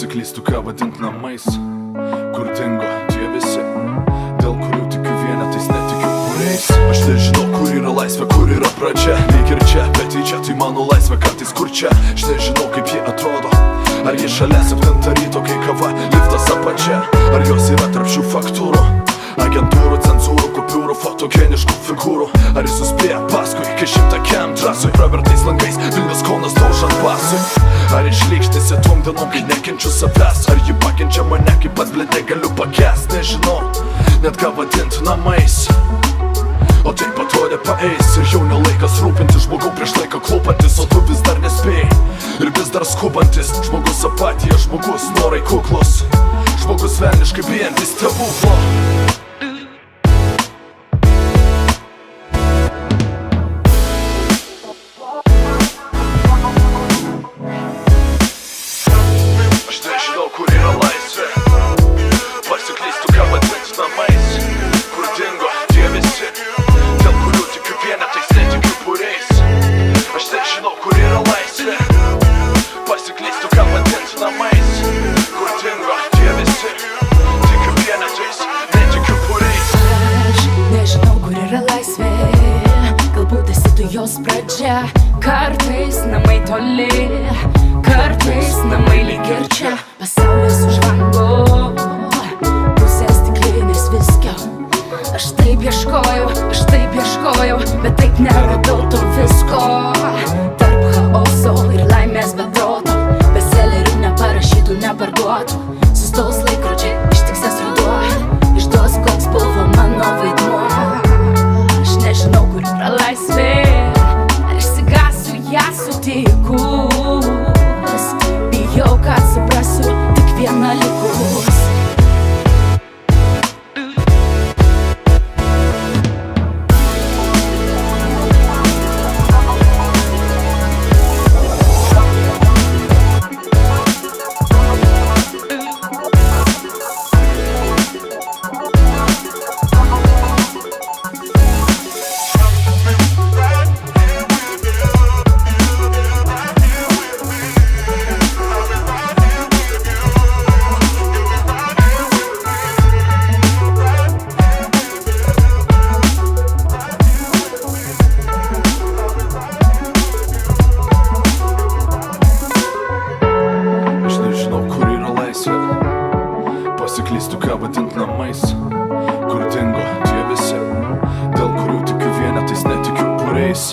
Pasiklystų, ką vadint namais, kur dingo tie visi, dėl kurių tikiu vienetais, netikiu kuriais. Aš nežinau, kur yra laisvė, kur yra pradžia. Lyg ir čia, bet į čia tai mano laisvė kartais kur čia. Aš nežinau, kaip jie atrodo, ar jie šalia 7 ryto, kai kava liftas apačia. Ar jos yra tarp šių faktūrų, agentūrų, cenzūrų, kupiūrų, fotogeniškų figūrų. Ar jis suspėja paskui, kai 100 trasui, pravertais langais, Vilnius Kaunas daužant basui. Ar išlykštėsi tom dienom, kai nekenčiu savęs. Ar ji pakenčia mane, kaip pats blėt negaliu pakęst. Nežinau, net ką vadint namais, o taip atrodė paeis. Ir jau nelaikas rūpintis žmogau prieš laiką klūpantis, o tu vis dar nespėjai ir vis dar skubantis. Žmogus apatija, žmogus norai kuklus, žmogus velniškai bijantis stebuklo. Aš nežinau, kur yra laisvė, pasiklystų, ką vadint namais, kur dingo tie visi, dėl kurių tikiu vienetais, netikiu būriais. Aš nežinau, kur yra laisvė, pasiklystų, ką vadint namais, kur dingo tie visi, tikiu vienetais, netikiu būriais. Aš nežinau, kur yra laisvė, galbūt esi tu jos pradžia. Kartais namai toli, kartais namai lyg ir čia. Pasaulis už lango, pusės stiklinės viskio. Aš taip ieškojau, bet taip neradau to visko. Tarp chaoso ir laimės be proto, bestsellerių neparašytų, neparduotų. Sustos laikrodžiai, ištiksės ruduo, išduos, koks buvo mano vaidmuo. Aš nežinau, kur yra laisvė, ar išsigąsiu ją sutikus. Bijau, kad suprasiu tik vieną likus. Pasiklystų, ką vadint namais, kur dingo tie visi, dėl kurių tikiu vienetais, netikiu būriais.